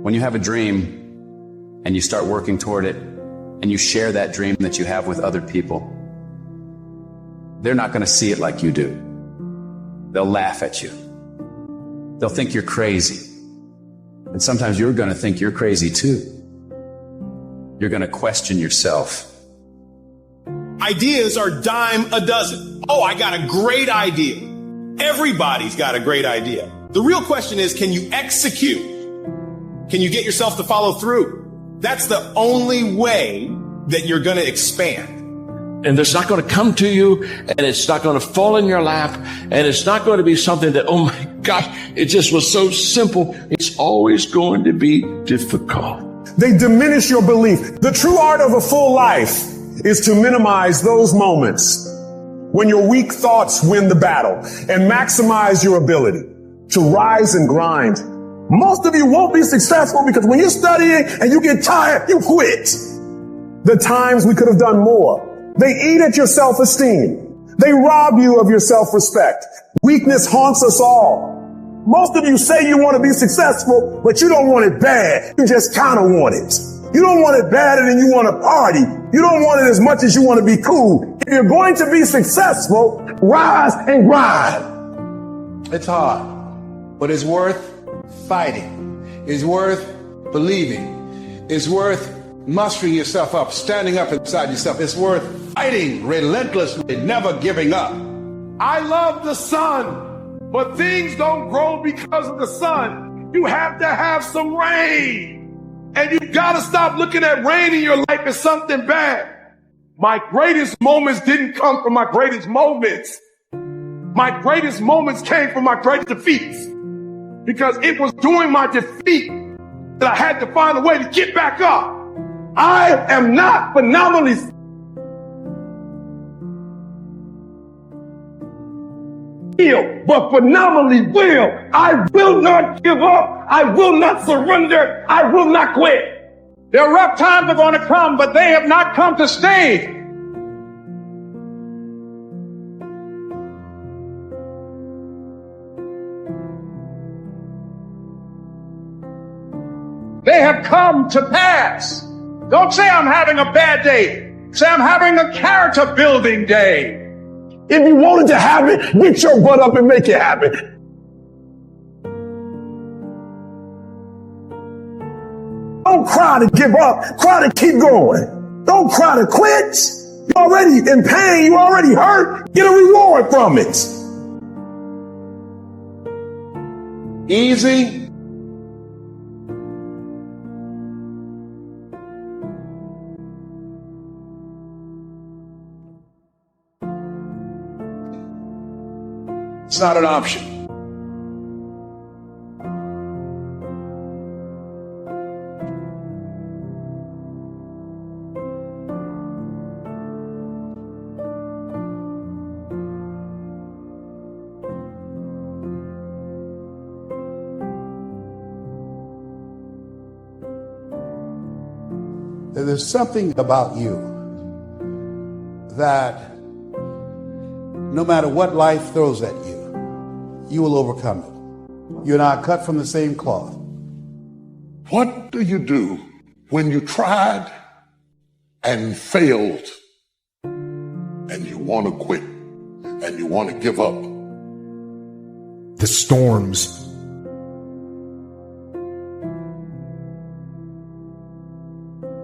When you have a dream and you start working toward it and you share that dream that you have with other people, they're not going to see it like you do. They'll laugh at you. They'll think you're crazy. And sometimes you're going to think you're crazy too. You're going to question yourself. Ideas are dime a dozen. Oh, I got a great idea. Everybody's got a great idea. The real question is, can you execute? Can you get yourself to follow through? That's the only way that you're going to expand. And it's not going to come to you, and it's not going to fall in your lap, and it's not going to be something that, oh my gosh, it just was so simple. It's always going to be difficult. They diminish your belief. The true art of a full life is to minimize those moments when your weak thoughts win the battle and maximize your ability to rise and grind. Most of you won't be successful because when you're studying and you get tired, you quit. The times we could have done more. They eat at your self-esteem. They rob you of your self-respect. Weakness haunts us all. Most of you say you want to be successful, but you don't want it bad. You just kind of want it. You don't want it badder than you want to party. You don't want it as much as you want to be cool. If you're going to be successful, rise and grind. It's hard, but it's worth fighting. It's worth believing. It's worth mustering yourself up, standing up inside yourself. It's worth fighting relentlessly, never giving up. I love the sun, but things don't grow because of the sun. You have to have some rain. And you gotta stop looking at rain in your life as something bad. My greatest moments didn't come from my greatest moments. My greatest moments came from my greatest defeats. Because it was during my defeat that I had to find a way to get back up. I am not phenomenally skilled, but phenomenally will. I will not give up. I will not surrender. I will not quit. Their rough times are going to come, but they have not come to stay. They have come to pass. Don't say I'm having a bad day. Say I'm having a character building day. If you wanted to have it, get your butt up and make it happen. Don't cry to give up. Cry to keep going. Don't cry to quit. You're already in pain. You're already hurt. Get a reward from it. Easy. It's not an option. There's something about you that no matter what life throws at you, you will overcome it. You're not cut from the same cloth. What do you do when you tried and failed and you want to quit and you want to give up? The storms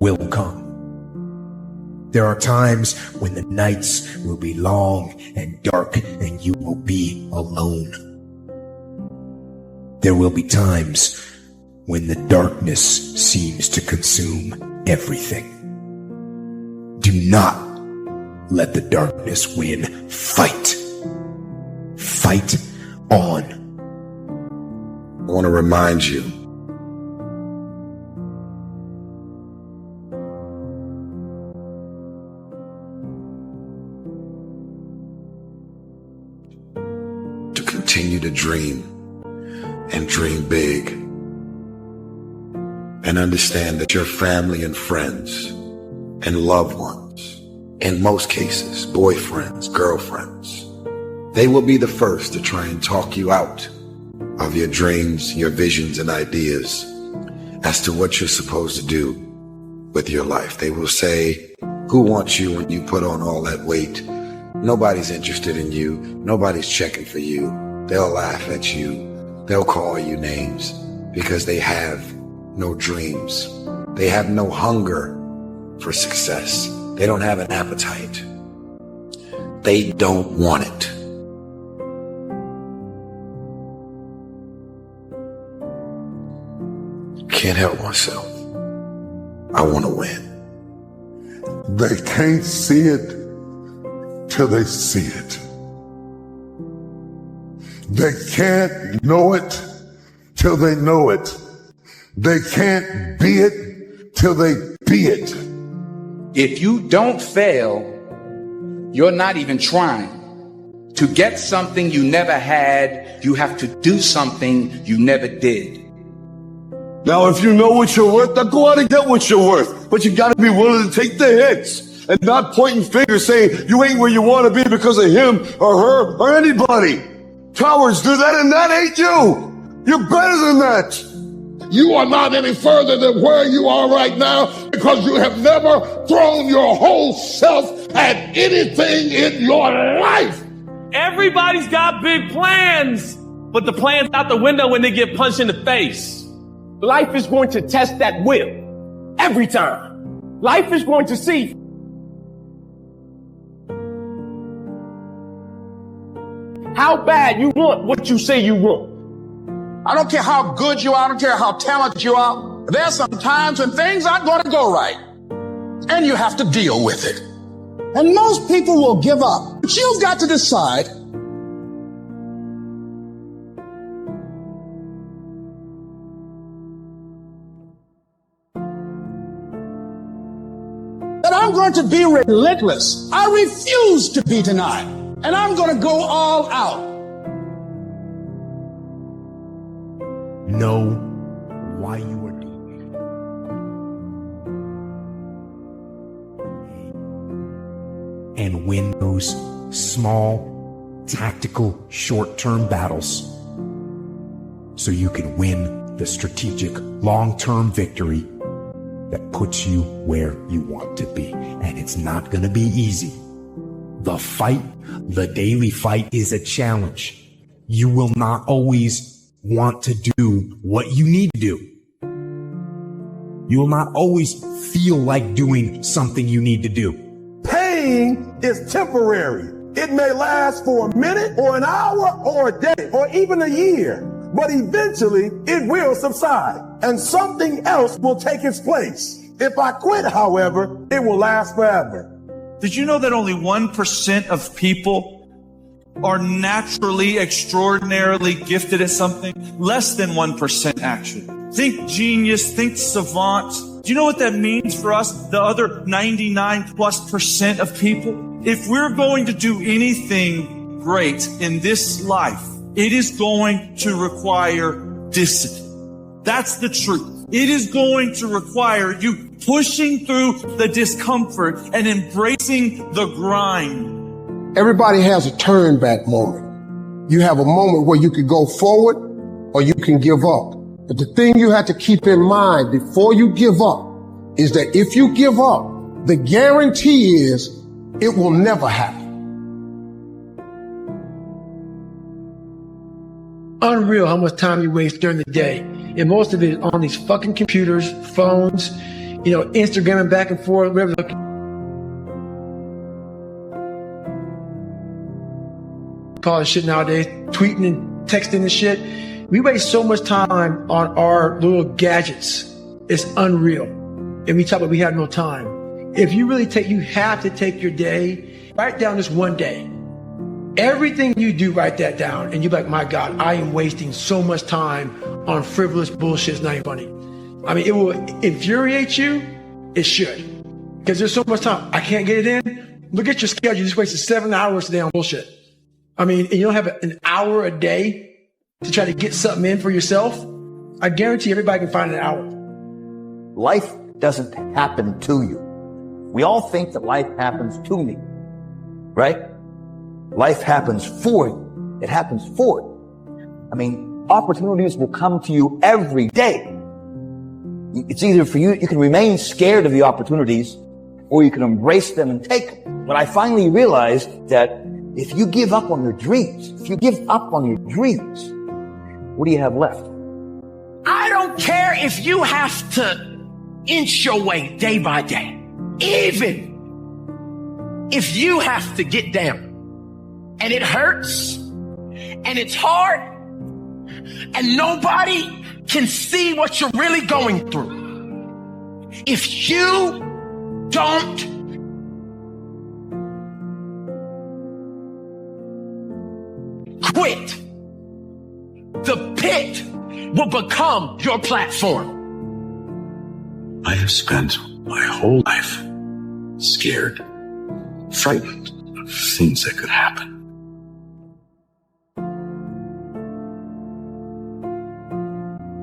will come. There are times when the nights will be long and dark and you will be alone. There will be times when the darkness seems to consume everything. Do not let the darkness win. Fight. Fight on. I want to remind you to continue to dream and dream big, and understand that your family and friends and loved ones, in most cases, boyfriends, girlfriends, they will be the first to try and talk you out of your dreams, your visions, and ideas. as to what you're supposed to do with your life. They will say, who wants you when you put on all that weight? Nobody's interested in you. Nobody's checking for you. They'll laugh at you. They'll call you names because they have no dreams. They have no hunger for success. They don't have an appetite. They don't want it. Can't help myself. I want to win. They can't see it till they see it. They can't know it till they know it. They can't be it till they be it. If you don't fail, you're not even trying. To get something you never had, you have to do something you never did. Now, if you know what you're worth, then go out and get what you're worth. But you gotta be willing to take the hits and not pointing fingers saying you ain't where you want to be because of him or her or anybody. Cowards do that and that ain't you. You're better than that. You are not any further than where you are right now because you have never thrown your whole self at anything in your life. Everybody's got big plans, but the plan's out the window when they get punched in the face. Life is going to test that will every time. Life is going to see how bad you want what you say you want. I don't care how good you are. I don't care how talented you are. There's some times when things aren't going to go right. And you have to deal with it. And most people will give up. But you've got to decide that I'm going to be relentless. I refuse to be denied. And I'm going to go all out. Know why you are doing it. And win those small, tactical, short-term battles so you can win the strategic, long-term victory that puts you where you want to be. And it's not going to be easy. The fight, the daily fight, is a challenge. You will not always want to do what you need to do. You will not always feel like doing something you need to do. Pain is temporary. It may last for a minute or an hour or a day or even a year, but eventually it will subside and something else will take its place. If I quit, however, it will last forever. Did you know that only 1% of people are naturally, extraordinarily gifted at something? Less than 1%, actually. Think genius, think savant. Do you know what that means for us, the other 99+% of people? If we're going to do anything great in this life, it is going to require discipline. That's the truth. It is going to require you pushing through the discomfort and embracing the grind. Everybody has a turn back moment. You have a moment where you could go forward or you can give up. But the thing you have to keep in mind before you give up is that if you give up, the guarantee is it will never happen. Unreal how much time you waste during the day. And most of it is on these fucking computers, phones, Instagramming back and forth, whatever. Call it shit nowadays, tweeting and texting and shit. We waste so much time on our little gadgets. It's unreal. And we talk about we have no time. If you really you have to take your day, write down this one day. Everything you do, write that down. And you're like, my God, I am wasting so much time on frivolous bullshit. It's not even funny. I mean, it will infuriate you. It should. Because there's so much time. I can't get it in. Look at your schedule. You just wasted 7 hours today on bullshit. I mean, and you don't have an hour a day to try to get something in for yourself. I guarantee everybody can find an hour. Life doesn't happen to you. We all think that life happens to me, right? Life happens for you. It happens for you. I mean, opportunities will come to you every day. It's either for you can remain scared of the opportunities, or you can embrace them and take them. But I finally realized that if you give up on your dreams, what do you have left? I don't care if you have to inch your way day by day. Even if you have to get down and it hurts and it's hard and nobody can see what you're really going through. If you don't quit, the pit will become your platform. I have spent my whole life scared, frightened of things that could happen.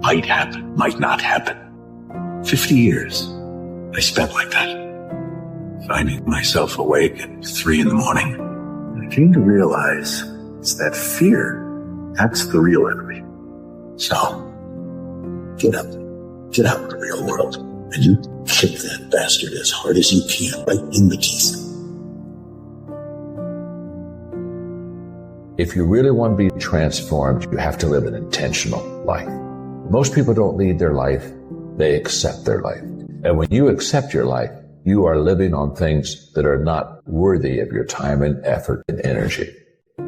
Might happen, might not happen. 50 years I spent like that, finding myself awake at 3 in the morning. And I came to realize it's that fear, that's the real enemy. So, get up, get out in the real world, and you kick that bastard as hard as you can, right in the teeth. If you really want to be transformed, you have to live an intentional life. Most people don't lead their life, they accept their life. And when you accept your life, you are living on things that are not worthy of your time and effort and energy.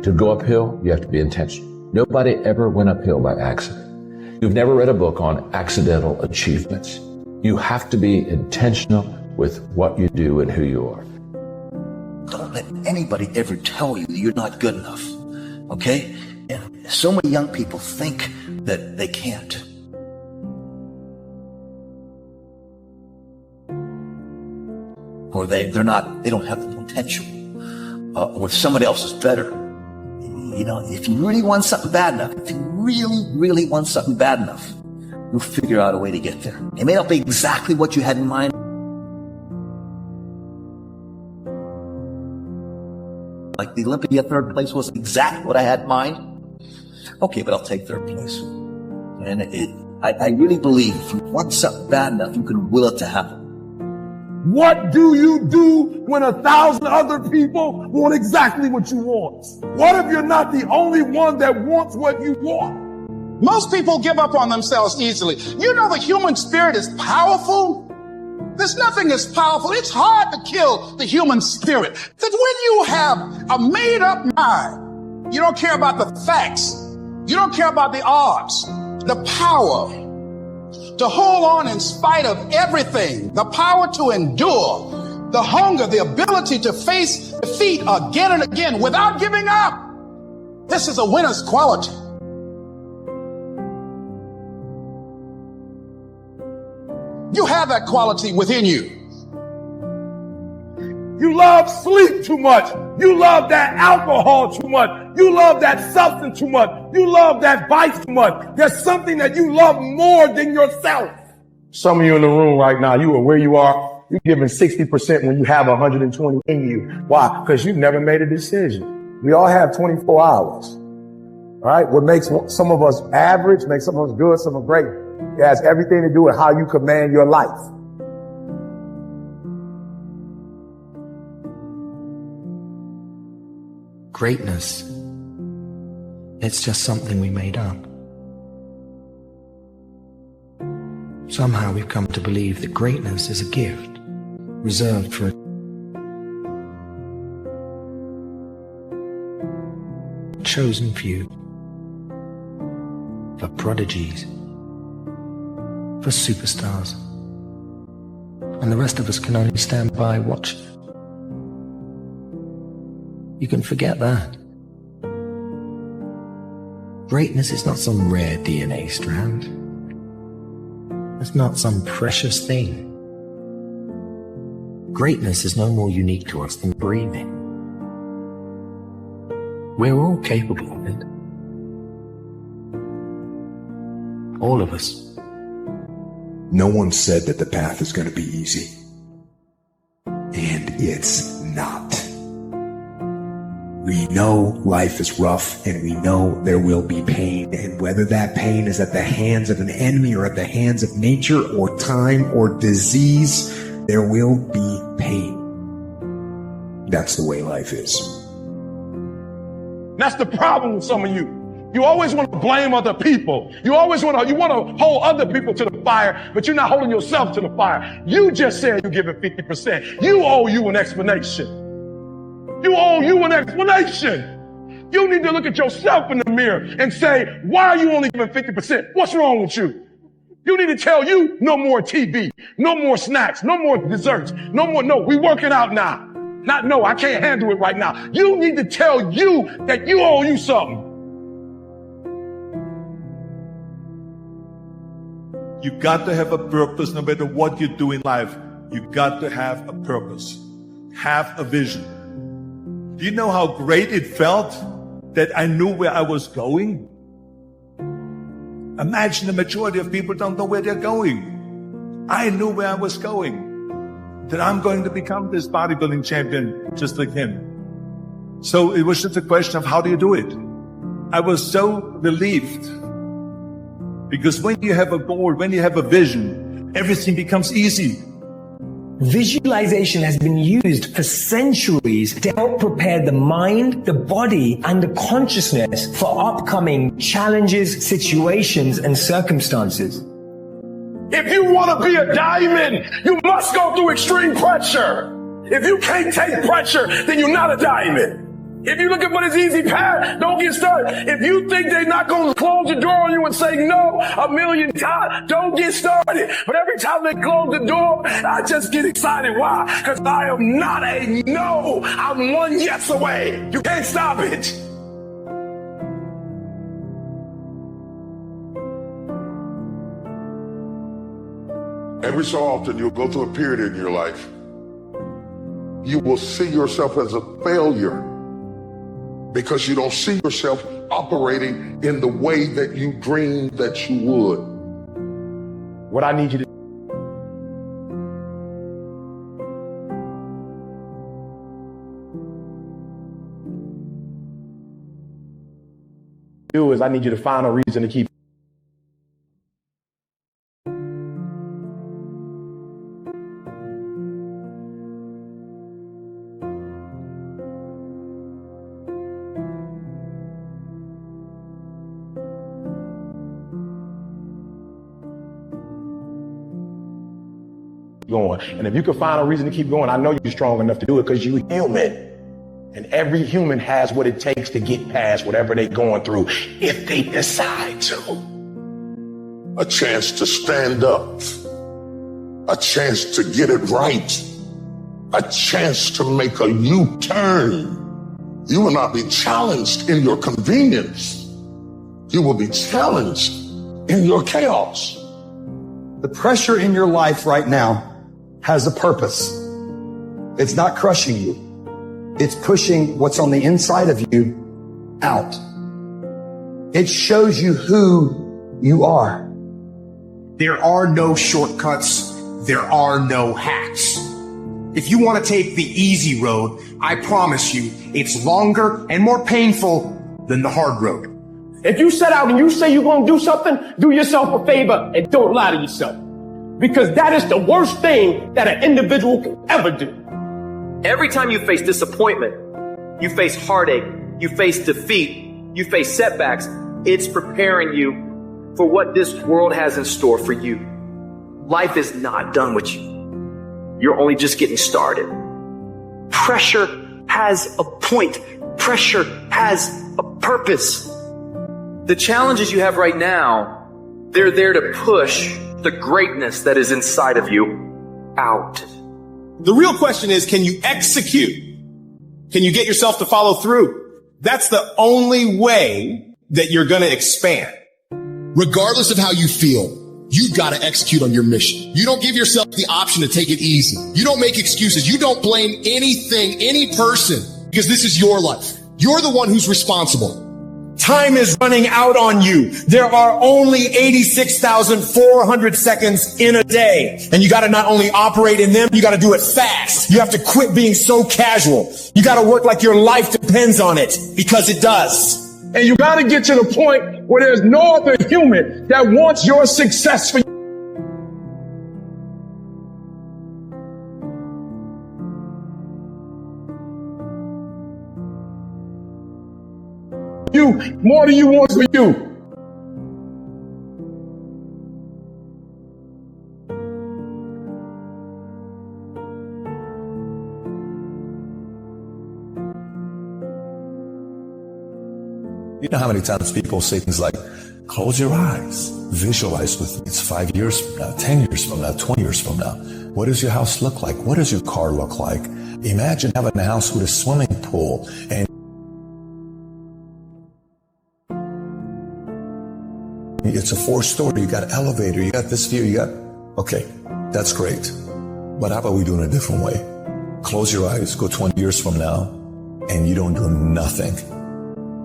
To go uphill, you have to be intentional. Nobody ever went uphill by accident. You've never read a book on accidental achievements. You have to be intentional with what you do and who you are. Don't let anybody ever tell you that you're not good enough, okay? And so many young people think that they can't. Or they don't have the potential. Or somebody else is better. You know, if you really want something bad enough, you'll figure out a way to get there. It may not be exactly what you had in mind. Like the Olympia third place wasn't exactly what I had in mind. Okay, but I'll take third place. And I really believe if you want something bad enough, you can will it to happen. What do you do when 1,000 other people want exactly what you want? What if you're not the only one that wants what you want? Most people give up on themselves easily. You know the human spirit is powerful. There's nothing as powerful. It's hard to kill the human spirit. That when you have a made up mind, you don't care about the facts. You don't care about the odds. The power to hold on in spite of everything, the power to endure, the hunger, the ability to face defeat again and again without giving up. This is a winner's quality. You have that quality within you. You love sleep too much. You love that alcohol too much. You love that substance too much. You love that vice too much. There's something that you love more than yourself. Some of you in the room right now, you are where you are. You're giving 60% when you have 120 in you. Why? Because you've never made a decision. We all have 24 hours. All right? What makes some of us average, makes some of us good, some of us great. It has everything to do with how you command your life. Greatness, it's just something we made up. Somehow we've come to believe that greatness is a gift reserved for a chosen few, for prodigies, for superstars, and the rest of us can only stand by watching. You can forget that. Greatness is not some rare DNA strand. It's not some precious thing. Greatness is no more unique to us than breathing. We're all capable of it. All of us. No one said that the path is going to be easy. And it's not. We know life is rough, and we know there will be pain. And whether that pain is at the hands of an enemy or at the hands of nature or time or disease, there will be pain. That's the way life is. That's the problem with some of you. You always want to blame other people. You want to hold other people to the fire, but you're not holding yourself to the fire. You just said you're giving 50%. You owe you an explanation. You owe you an explanation. You need to look at yourself in the mirror and say, why are you only giving 50%? What's wrong with you? You need to tell you no more TV, no more snacks, no more desserts, no, we working out now. Not no, I can't handle it right now. You need to tell you that you owe you something. You got to have a purpose no matter what you do in life. You got to have a purpose. Have a vision. Do you know how great it felt that I knew where I was going? Imagine the majority of people don't know where they're going. I knew where I was going. That I'm going to become this bodybuilding champion just like him. So it was just a question of how do you do it? I was so relieved. Because when you have a goal, when you have a vision, everything becomes easy. Visualization has been used for centuries to help prepare the mind, the body, and the consciousness for upcoming challenges, situations, and circumstances. If you want to be a diamond, you must go through extreme pressure. If you can't take pressure, then you're not a diamond. If you look at what is easy path, don't get started. If you think they're not going to close the door on you and say no 1,000,000 times, don't get started. But every time they close the door, I just get excited. Why? Because I am not a no. I'm one yes away. You can't stop it. Every so often, you'll go through a period in your life. You will see yourself as a failure because you don't see yourself operating in the way that you dreamed that you would. What I need you to do is I need you to find a reason to keep going. And if you can find a reason to keep going, I know you're strong enough to do it because you're human. And every human has what it takes to get past whatever they're going through if they decide to. A chance to stand up. A chance to get it right. A chance to make a U-turn. You will not be challenged in your convenience. You will be challenged in your chaos. The pressure in your life right now has a purpose. It's not crushing you. It's pushing what's on the inside of you out. It shows you who you are. There are no shortcuts. There are no hacks. If you want to take the easy road, I promise you it's longer and more painful than the hard road. If you set out and you say you're going to do something, do yourself a favor and don't lie to yourself. Because that is the worst thing that an individual can ever do. Every time you face disappointment, you face heartache, you face defeat, you face setbacks, it's preparing you for what this world has in store for you. Life is not done with you. You're only just getting started. Pressure has a point. Pressure has a purpose. The challenges you have right now, they're there to push the greatness that is inside of you out. The real question is, can you execute? Can you get yourself to follow through? That's the only way that you're going to expand. Regardless of how you feel, you got to execute on your mission. You don't give yourself the option to take it easy. You don't make excuses. You don't blame anything, any person, because this is your life. You're the one who's responsible. Time is running out on you. There are only 86,400 seconds in a day. And you got to not only operate in them, you got to do it fast. You have to quit being so casual. You got to work like your life depends on it, because it does. And you got to get to the point where there's no other human that wants your success for you more than you want for you. You know how many times people say things like, close your eyes, visualize with me. It's 5 years from now, 10 years from now, 20 years from now. What does your house look like? What does your car look like? Imagine having a house with a swimming pool and it's a 4-story, you got an elevator, you got this view, okay, that's great. But how about we do it in a different way? Close your eyes, go 20 years from now, and you don't do nothing.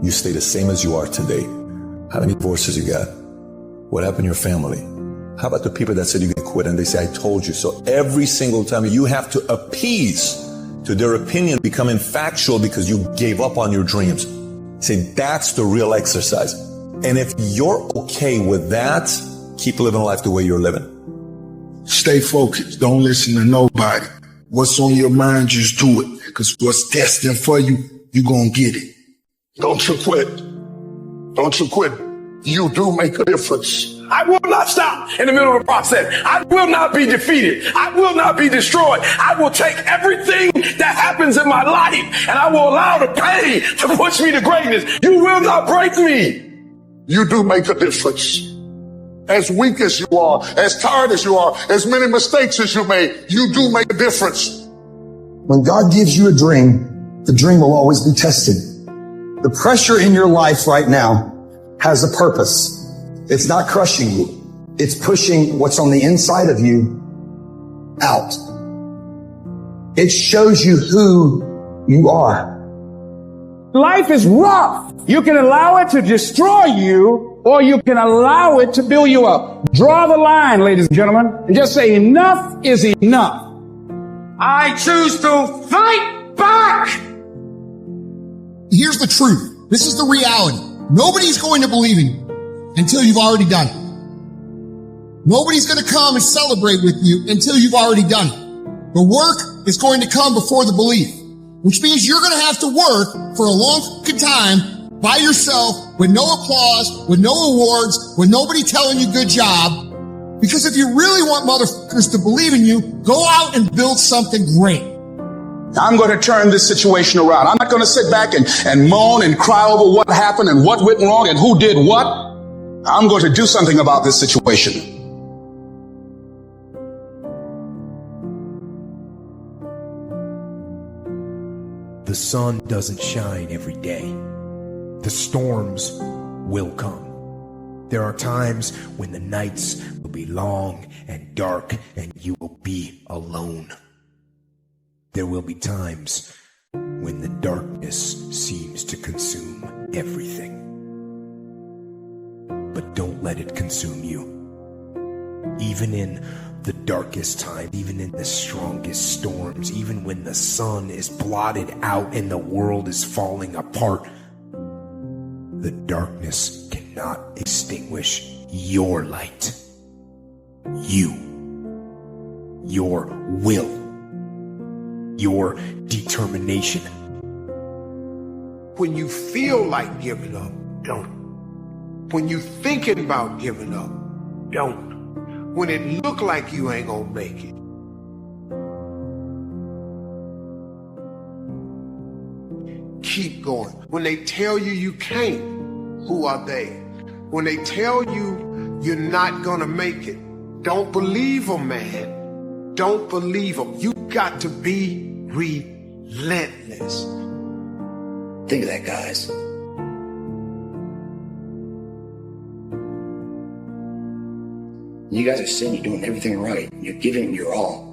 You stay the same as you are today. How many divorces you got? What happened to your family? How about the people that said you can quit and they say, I told you so? Every single time you have to appease to their opinion becoming factual because you gave up on your dreams. Say, that's the real exercise. And if you're okay with that, keep living life the way you're living. Stay focused. Don't listen to nobody. What's on your mind, just do it. Because what's destined for you, you're going to get it. Don't you quit. Don't you quit. You do make a difference. I will not stop in the middle of the process. I will not be defeated. I will not be destroyed. I will take everything that happens in my life and I will allow the pain to push me to greatness. You will not break me. You do make a difference. As weak as you are, as tired as you are, as many mistakes as you made, you do make a difference. When God gives you a dream, the dream will always be tested. The pressure in your life right now has a purpose. It's not crushing you. It's pushing what's on the inside of you out. It shows you who you are. Life is rough. You can allow it to destroy you, or you can allow it to build you up. Draw the line, ladies and gentlemen, and just say enough is enough. I choose to fight back. Here's the truth. This is the reality. Nobody's going to believe in you until you've already done it. Nobody's going to come and celebrate with you until you've already done it. The work is going to come before the belief, which means you're going to have to work for a long time by yourself with no applause, with no awards, with nobody telling you good job. Because if you really want motherfuckers to believe in you, go out and build something great. I'm going to turn this situation around. I'm not going to sit back and moan and cry over what happened and what went wrong and who did what. I'm going to do something about this situation. The sun doesn't shine every day. The storms will come. There are times when the nights will be long and dark and you will be alone. There will be times when the darkness seems to consume everything. But don't let it consume you. Even in the darkest time, even in the strongest storms, even when the sun is blotted out and the world is falling apart, the darkness cannot extinguish your light. You, your will, your determination. When you feel like giving up, don't. When you thinking about giving up, don't. When it look like you ain't gonna make it, keep going. When they tell you you can't, who are they? When they tell you you're not gonna make it, don't believe them, man. Don't believe them. You got to be relentless. Think of that, guys. You guys are saying you're doing everything right. You're giving your all.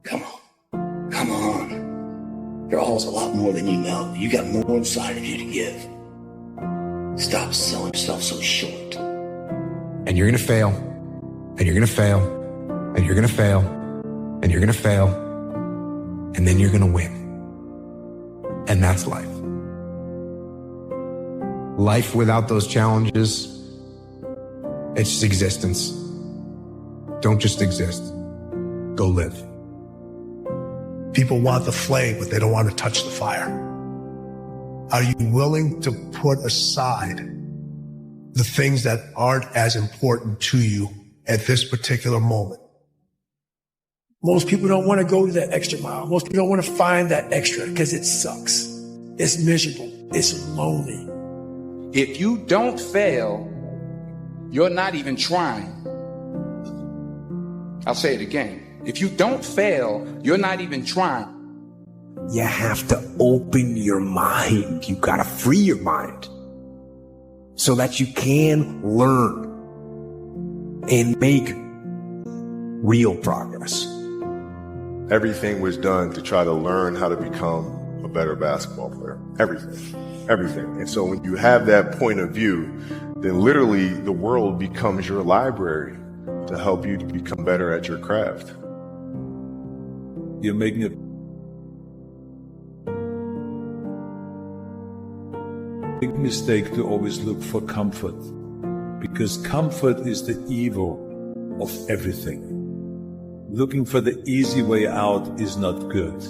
Come on. Come on. Your all is a lot more than you know. You got more inside of you to give. Stop selling yourself so short. And you're going to fail, and you're going to fail, and you're going to fail, and you're going to fail, and then you're going to win. And that's life. Life without those challenges, it's just existence. Don't just exist. Go live. People want the flame, but they don't want to touch the fire. Are you willing to put aside the things that aren't as important to you at this particular moment? Most people don't want to go to that extra mile. Most people don't want to find that extra because it sucks. It's miserable. It's lonely. If you don't fail, you're not even trying. I'll say it again. If you don't fail, you're not even trying. You have to open your mind. You gotta free your mind so that you can learn and make real progress. Everything was done to try to learn how to become a better basketball player. Everything. And so when you have that point of view, then literally the world becomes your library to help you to become better at your craft. You're making a big mistake to always look for comfort, because comfort is the evil of everything. Looking for the easy way out is not good.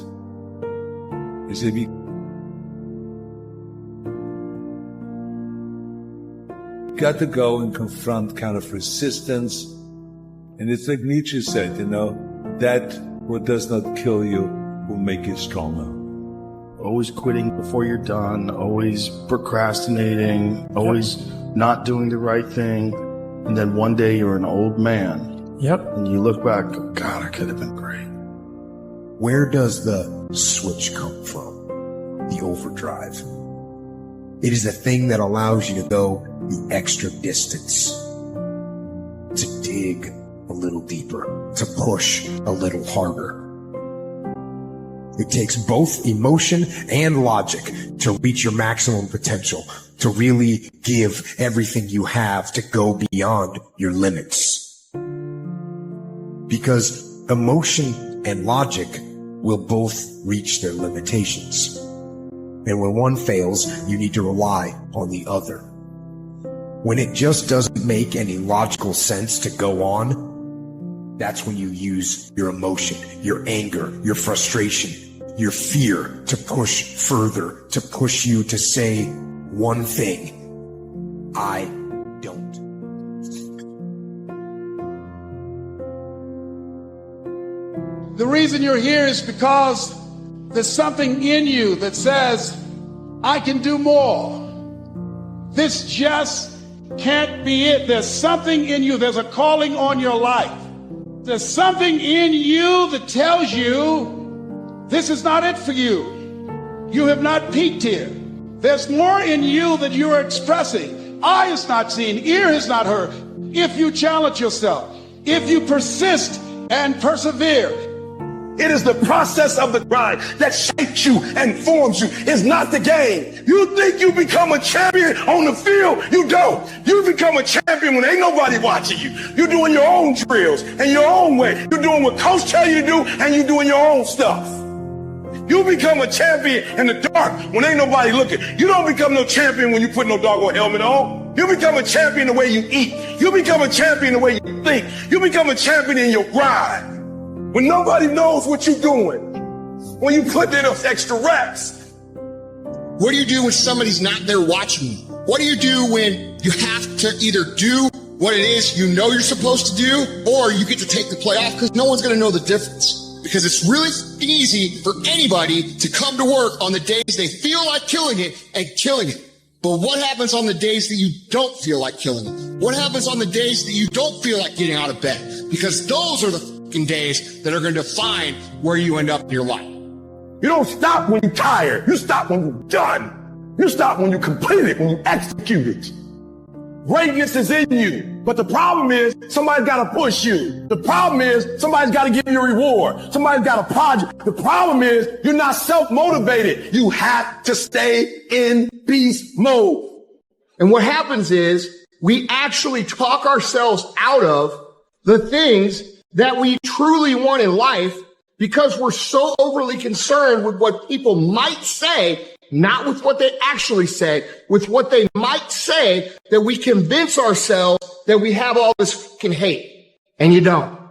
You see, we got to go and confront kind of resistance. And it's like Nietzsche said, that what does not kill you will make you stronger. Always quitting before you're done, always procrastinating, always not doing the right thing. And then one day you're an old man. Yep. And you look back, oh, God, I could have been great. Where does the switch come from? The overdrive. It is the thing that allows you to go the extra distance, to dig a little deeper, to push a little harder. It takes both emotion and logic to reach your maximum potential, to really give everything you have, to go beyond your limits. Because emotion and logic will both reach their limitations. And when one fails, you need to rely on the other. When it just doesn't make any logical sense to go on, that's when you use your emotion, your anger, your frustration, your fear to push further, to push you to say one thing: I don't. The reason you're here is because there's something in you that says, I can do more. This just can't be it. There's something in you. There's a calling on your life. There's something in you that tells you this is not it for you. You have not peaked here. There's more in you that you are expressing. Eye has not seen, ear has not heard. If you challenge yourself, if you persist and persevere. It is the process of the grind that shapes you and forms you. It's not the game. You think you become a champion on the field. You don't. You become a champion when ain't nobody watching you. You're doing your own drills and your own way. You're doing what coach tell you to do, and you're doing your own stuff. You become a champion in the dark when ain't nobody looking. You don't become no champion when you put no doggone helmet on. You become a champion the way you eat. You become a champion the way you think. You become a champion in your grind. When nobody knows what you're doing, when you put in those extra reps. What do you do when somebody's not there watching you? What do you do when you have to either do what it is you know you're supposed to do, or you get to take the play off because no one's going to know the difference? Because it's really easy for anybody to come to work on the days they feel like killing it and killing it. But what happens on the days that you don't feel like killing it? What happens on the days that you don't feel like getting out of bed? Because those are the days that are going to define where you end up in your life. You don't stop when you're tired. You stop when you're done. You stop when you complete it, when you execute it. Greatness is in you. But the problem is somebody's got to push you. The problem is somebody's got to give you a reward. Somebody's got a project. The problem is you're not self-motivated. You have to stay in beast mode. And what happens is we actually talk ourselves out of the things that we truly want in life because we're so overly concerned with what people might say, not with what they actually say, with what they might say, that we convince ourselves that we have all this fucking hate. And you don't.